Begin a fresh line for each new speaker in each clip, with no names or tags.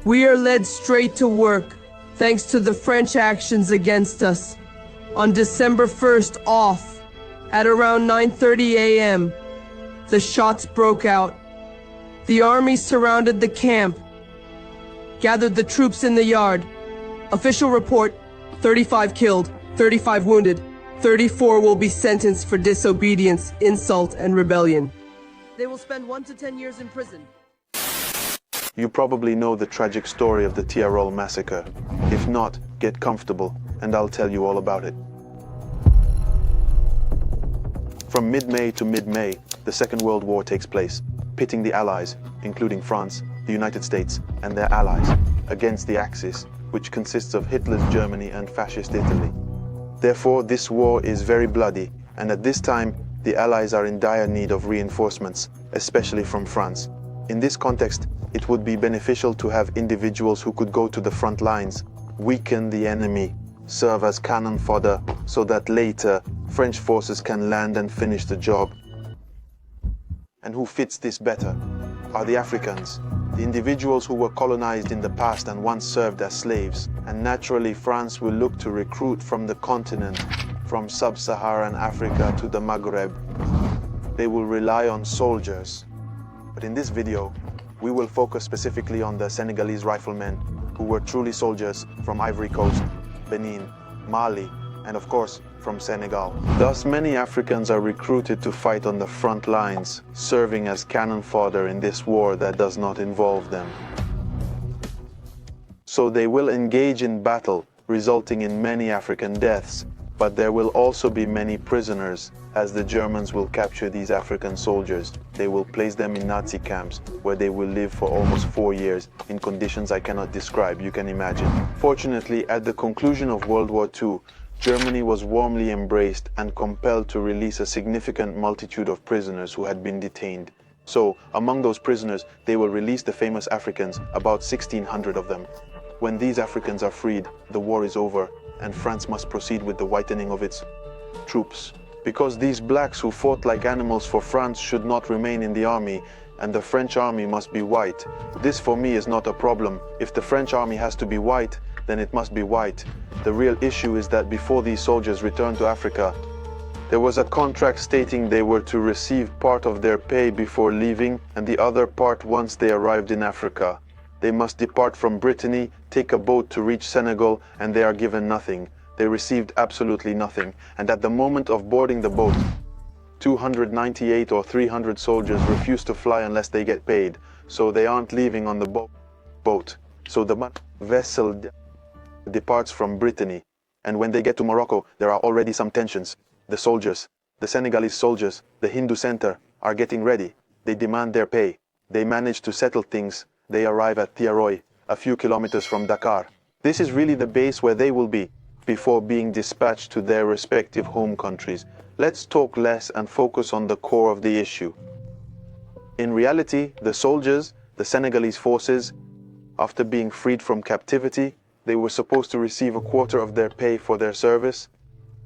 We are led straight to work, thanks to the French actions against us. On December 1st off, at around 9:30 a.m., the shots broke out. The army surrounded the camp, gathered the troops in the yard. Official report, 35 killed, 35 wounded. 34 will be sentenced for disobedience, insult, and rebellion. They will spend 1 to 10 years in prison.
You probably know the tragic story of the Tirailleurs massacre. If not, get comfortable, and I'll tell you all about it. From mid-May to mid-May, the Second World War takes place, pitting the Allies, including France, the United States, and their allies, against the Axis, which consists of Hitler's Germany and Fascist Italy. Therefore, this war is very bloody, and at this time, the Allies are in dire need of reinforcements, especially from France. In this context, it would be beneficial to have individuals who could go to the front lines, weaken the enemy, serve as cannon fodder, so that later, French forces can land and finish the job. And who fits this better are the Africans, the individuals who were colonized in the past and once served as slaves. And naturally, France will look to recruit from the continent, from sub-Saharan Africa to the Maghreb. They will rely on soldiers. But in this video, we will focus specifically on the Senegalese riflemen, who were truly soldiers from Ivory Coast, Benin, Mali, and of course, from Senegal. Thus, many Africans are recruited to fight on the front lines, serving as cannon fodder in this war that does not involve them. So they will engage in battle, resulting in many African deaths, but there will also be many prisoners, as the Germans will capture these African soldiers. They will place them in Nazi camps, where they will live for almost 4 years, in conditions I cannot describe, you can imagine. Fortunately, at the conclusion of World War II, Germany was warmly embraced and compelled to release a significant multitude of prisoners who had been detained. So, among those prisoners, they will release the famous Africans, about 1,600 of them. When these Africans are freed, the war is over, and France must proceed with the whitening of its troops. Because these blacks who fought like animals for France should not remain in the army, and the French army must be white. This for me is not a problem. If the French army has to be white, then it must be white. The real issue is that before these soldiers returned to Africa, there was a contract stating they were to receive part of their pay before leaving and the other part once they arrived in Africa. They must depart from Brittany, take a boat to reach Senegal, and they are given nothing. They received absolutely nothing. And at the moment of boarding the boat, 298 or 300 soldiers refuse to fly unless they get paid. So they aren't leaving on the boat. So the vessel departs from Brittany. And when they get to Morocco, there are already some tensions. The soldiers, the Senegalese soldiers, the Hindu center, are getting ready. They demand their pay. They manage to settle things. They arrive at Thiaroye, a few kilometers from Dakar. This is really the base where they will be, before being dispatched to their respective home countries. Let's talk less and focus on the core of the issue. In reality, the soldiers, the Senegalese forces, after being freed from captivity, they were supposed to receive a quarter of their pay for their service,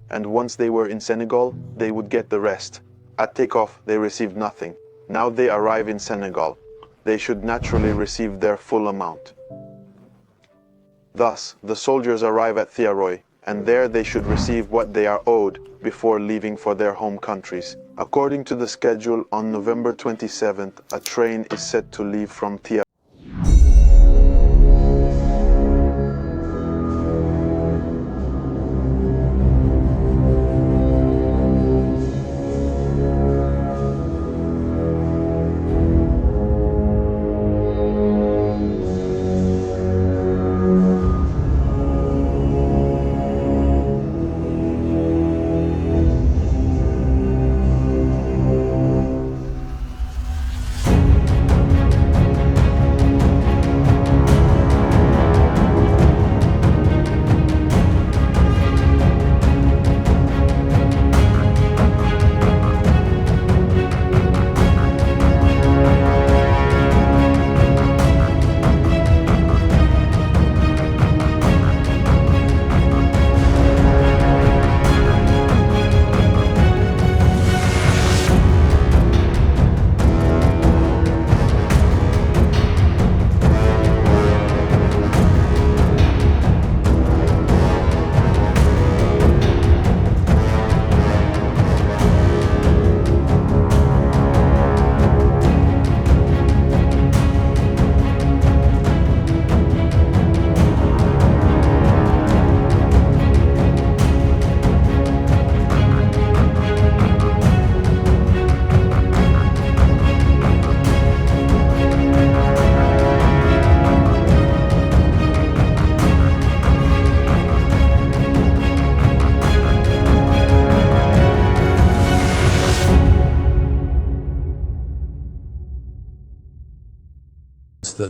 and once they were in Senegal, they would get the rest. At takeoff, they received nothing. Now they arrive in Senegal. They should naturally receive their full amount. Thus, the soldiers arrive at Thiaroye, and there they should receive what they are owed before leaving for their home countries. According to the schedule, on November 27th, a train is set to leave from Thiaroye.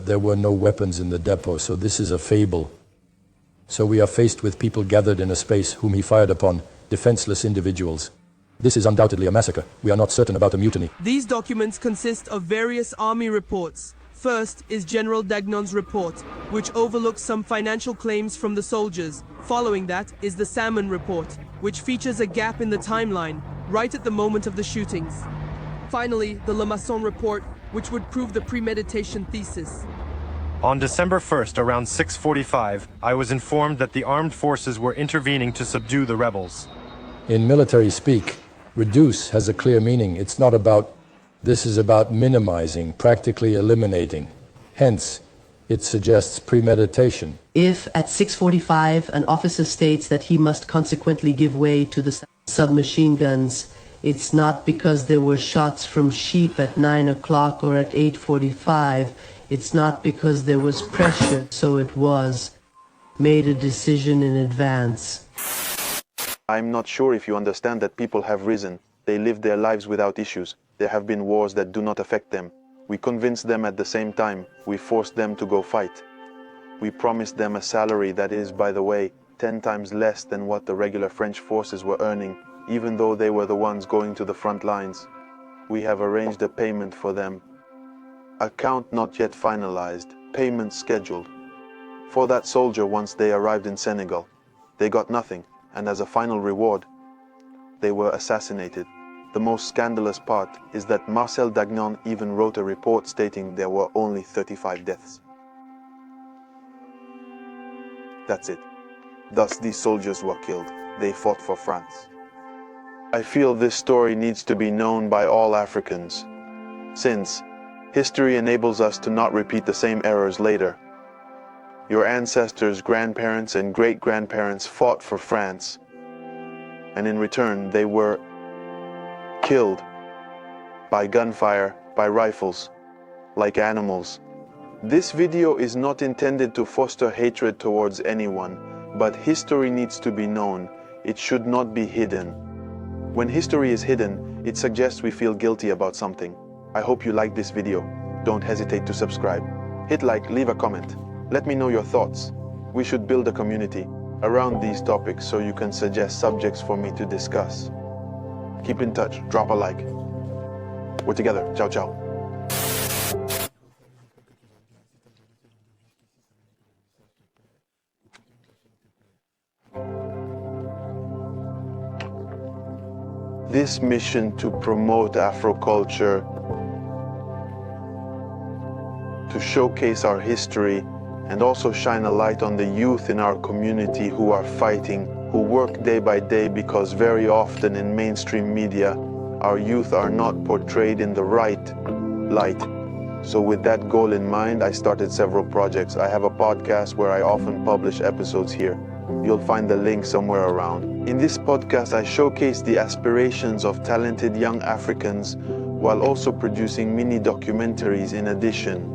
that there were no weapons in the depot, so this is a fable. So we are faced with people gathered in a space whom he fired upon, defenseless individuals. This is undoubtedly a massacre. We are not certain about a mutiny.
These documents consist of various army reports. First is General Dagnon's report, which overlooks some financial claims from the soldiers. Following that is the Salmon report, which features a gap in the timeline, right at the moment of the shootings. Finally, the Le Masson report, which would prove the premeditation thesis.
On December 1st, around 6:45, I was informed that the armed forces were intervening to subdue the rebels.
In military speak, reduce has a clear meaning. It's not about, this is about minimizing, practically eliminating. Hence, it suggests premeditation.
If at 6:45 an officer states that he must consequently give way to the submachine guns, it's not because there were shots from sheep at 9 o'clock or at 8:45. It's not because there was pressure, so it was made a decision in advance.
I'm not sure if you understand that people have risen. They live their lives without issues. There have been wars that do not affect them. We convinced them at the same time. We forced them to go fight. We promised them a salary that is, by the way, 10 times less than what the regular French forces were earning, even though they were the ones going to the front lines. We have arranged a payment for them. Account not yet finalized, payment scheduled. For that soldier once they arrived in Senegal. They got nothing, and as a final reward, they were assassinated. The most scandalous part is that Marcel Dagnon even wrote a report stating there were only 35 deaths. That's it. Thus these soldiers were killed. They fought for France. I feel this story needs to be known by all Africans, since history enables us to not repeat the same errors later. Your ancestors, grandparents, and great-grandparents fought for France, and in return they were killed by gunfire, by rifles, like animals. This video is not intended to foster hatred towards anyone, but history needs to be known. It should not be hidden. When history is hidden, it suggests we feel guilty about something. I hope you like this video. Don't hesitate to subscribe. Hit like, leave a comment. Let me know your thoughts. We should build a community around these topics so you can suggest subjects for me to discuss. Keep in touch, drop a like. We're together. Ciao, ciao. This mission to promote Afro-culture, to showcase our history, and also shine a light on the youth in our community who are fighting, who work day by day, because very often in mainstream media, our youth are not portrayed in the right light. So with that goal in mind, I started several projects. I have a podcast where I often publish episodes here. You'll find the link somewhere around. In this podcast, I showcase the aspirations of talented young Africans while also producing mini documentaries in addition.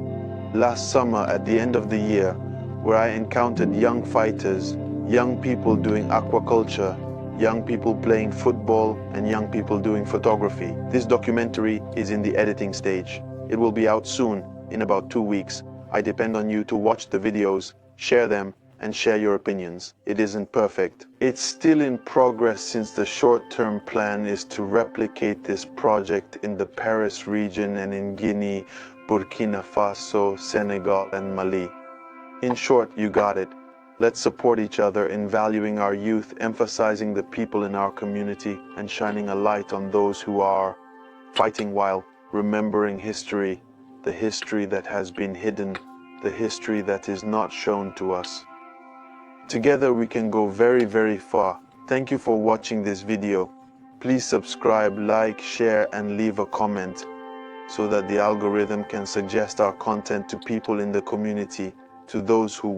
Last summer, at the end of the year, where I encountered young fighters, young people doing aquaculture, young people playing football, and young people doing photography. This documentary is in the editing stage. It will be out soon, in about 2 weeks. I depend on you to watch the videos, share them, and share your opinions. It isn't perfect. It's still in progress, since the short-term plan is to replicate this project in the Paris region and in Guinea, Burkina Faso, Senegal, and Mali. In short, you got it. Let's support each other in valuing our youth, emphasizing the people in our community, and shining a light on those who are fighting while remembering history, the history that has been hidden, the history that is not shown to us. Together we can go very, very far. Thank you for watching this video. Please subscribe, like, share, and leave a comment so that the algorithm can suggest our content to people in the community, to those who